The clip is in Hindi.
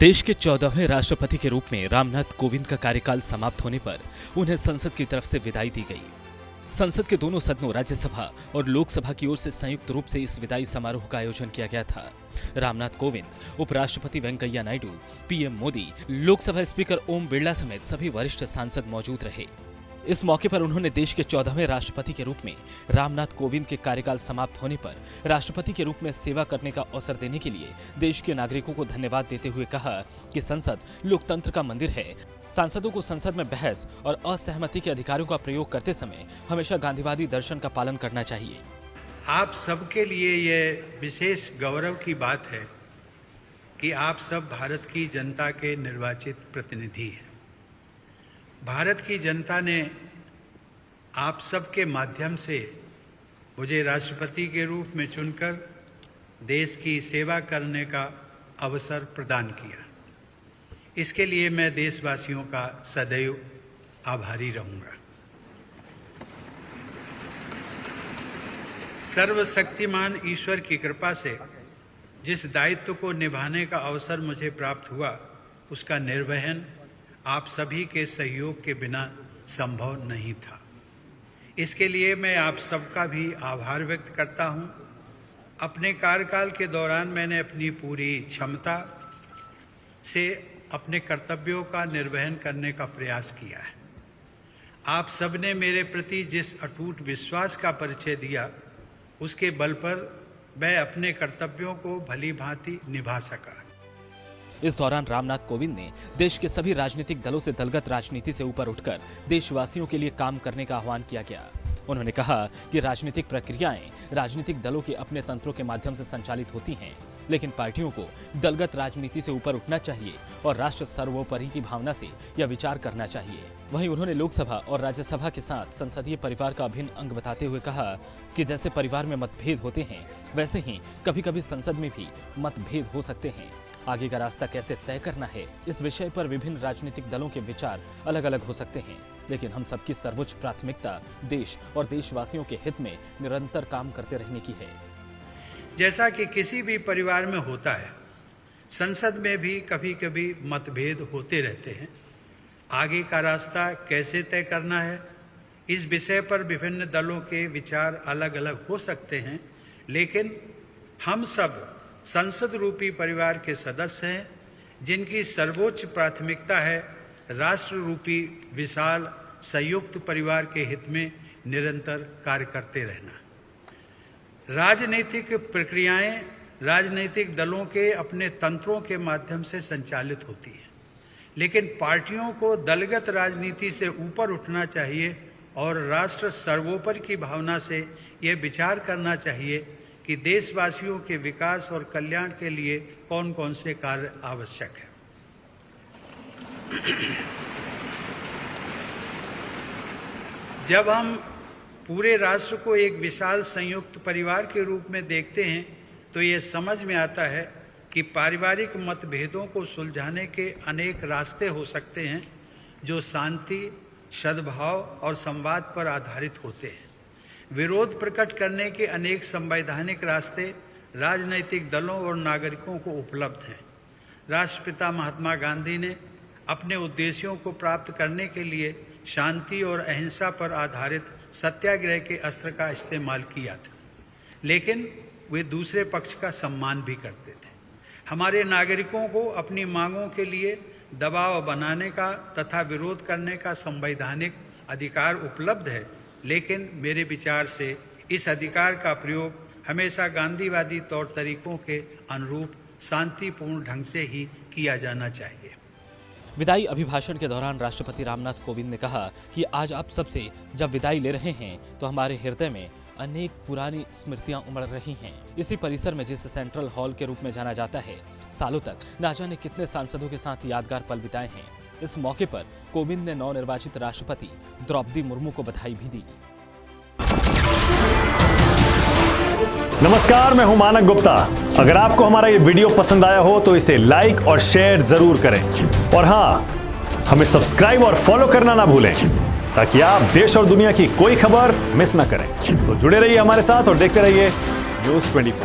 देश के 14वें राष्ट्रपति के रूप में रामनाथ कोविंद का कार्यकाल समाप्त होने पर उन्हें संसद की तरफ से विदाई दी गई। संसद के दोनों सदनों राज्यसभा और लोकसभा की ओर से संयुक्त रूप से इस विदाई समारोह का आयोजन किया गया था। रामनाथ कोविंद, उपराष्ट्रपति वेंकैया नायडू, पीएम मोदी, लोकसभा स्पीकर ओम बिरला समेत सभी वरिष्ठ सांसद मौजूद रहे। इस मौके पर उन्होंने देश के 14वें राष्ट्रपति के रूप में रामनाथ कोविंद के कार्यकाल समाप्त होने पर राष्ट्रपति के रूप में सेवा करने का अवसर देने के लिए देश के नागरिकों को धन्यवाद देते हुए कहा कि संसद लोकतंत्र का मंदिर है। सांसदों को संसद में बहस और असहमति के अधिकारों का प्रयोग करते समय हमेशा गांधीवादी दर्शन का पालन करना चाहिए। आप सबके लिए ये विशेष गौरव की बात है कि आप सब भारत की जनता के निर्वाचित प्रतिनिधि हैं। भारत की जनता ने आप सबके माध्यम से मुझे राष्ट्रपति के रूप में चुनकर देश की सेवा करने का अवसर प्रदान किया। इसके लिए मैं देशवासियों का सदैव आभारी रहूंगा। सर्वशक्तिमान ईश्वर की कृपा से जिस दायित्व को निभाने का अवसर मुझे प्राप्त हुआ, उसका निर्वहन आप सभी के सहयोग के बिना संभव नहीं था। इसके लिए मैं आप सबका भी आभार व्यक्त करता हूं। अपने कार्यकाल के दौरान मैंने अपनी पूरी क्षमता से अपने कर्तव्यों का निर्वहन करने का प्रयास किया है। आप सबने मेरे प्रति जिस अटूट विश्वास का परिचय दिया, उसके बल पर मैं अपने कर्तव्यों को भली भांति निभा सका। इस दौरान रामनाथ कोविंद ने देश के सभी राजनीतिक दलों से दलगत राजनीति से ऊपर उठकर देशवासियों के लिए काम करने का आह्वान किया गया। उन्होंने कहा कि राजनीतिक प्रक्रियाएं राजनीतिक दलों के अपने तंत्रों के माध्यम से संचालित होती हैं, लेकिन पार्टियों को दलगत राजनीति से ऊपर उठना चाहिए और राष्ट्र सर्वोपरि की भावना से यह विचार करना चाहिए। वहीं उन्होंने लोकसभा और राज्यसभा के साथ संसदीय परिवार का अभिन्न अंग बताते हुए कहा कि जैसे परिवार में मतभेद होते हैं, वैसे ही कभी कभी संसद में भी मतभेद हो सकते हैं। आगे का रास्ता कैसे तय करना है, इस विषय पर विभिन्न राजनीतिक दलों के विचार अलग अलग हो सकते हैं, लेकिन हम सबकी सर्वोच्च प्राथमिकता देश और देशवासियों के हित में निरंतर काम करते रहने की है। जैसा कि किसी भी परिवार में होता है, संसद में भी कभी कभी मतभेद होते रहते हैं। आगे का रास्ता कैसे तय करना है, इस विषय पर विभिन्न दलों के विचार अलग अलग हो सकते हैं, लेकिन हम सब संसद रूपी परिवार के सदस्य हैं, जिनकी सर्वोच्च प्राथमिकता है राष्ट्र रूपी विशाल संयुक्त परिवार के हित में निरंतर कार्य करते रहना। राजनीतिक प्रक्रियाएं राजनीतिक दलों के अपने तंत्रों के माध्यम से संचालित होती हैं, लेकिन पार्टियों को दलगत राजनीति से ऊपर उठना चाहिए और राष्ट्र सर्वोपरि की भावना से यह विचार करना चाहिए कि देशवासियों के विकास और कल्याण के लिए कौन कौन से कार्य आवश्यक है। जब हम पूरे राष्ट्र को एक विशाल संयुक्त परिवार के रूप में देखते हैं, तो ये समझ में आता है कि पारिवारिक मतभेदों को सुलझाने के अनेक रास्ते हो सकते हैं, जो शांति, सद्भाव और संवाद पर आधारित होते हैं। विरोध प्रकट करने के अनेक संवैधानिक रास्ते राजनीतिक दलों और नागरिकों को उपलब्ध हैं। राष्ट्रपिता महात्मा गांधी ने अपने उद्देश्यों को प्राप्त करने के लिए शांति और अहिंसा पर आधारित सत्याग्रह के अस्त्र का इस्तेमाल किया था, लेकिन वे दूसरे पक्ष का सम्मान भी करते थे। हमारे नागरिकों को अपनी मांगों के लिए दबाव बनाने का तथा विरोध करने का संवैधानिक अधिकार उपलब्ध है, लेकिन मेरे विचार से इस अधिकार का प्रयोग हमेशा गांधीवादी तौर तरीकों के अनुरूप शांतिपूर्ण ढंग से ही किया जाना चाहिए। विदाई अभिभाषण के दौरान राष्ट्रपति रामनाथ कोविंद ने कहा कि आज आप सबसे जब विदाई ले रहे हैं, तो हमारे हृदय में अनेक पुरानी स्मृतियां उमड़ रही हैं। इसी परिसर में, जिसे सेंट्रल हॉल के रूप में जाना जाता है, सालों तक ना जाने कितने सांसदों के साथ यादगार पल बिताए हैं। इस मौके पर कोविंद ने नवनिर्वाचित राष्ट्रपति द्रौपदी मुर्मू को बधाई भी दी। नमस्कार, मैं हूं मानक गुप्ता। अगर आपको हमारा ये वीडियो पसंद आया हो तो इसे लाइक और शेयर जरूर करें, और हां, हमें सब्सक्राइब और फॉलो करना ना भूलें, ताकि आप देश और दुनिया की कोई खबर मिस ना करें। तो जुड़े रहिए हमारे साथ और देखते रहिए न्यूज़ 24।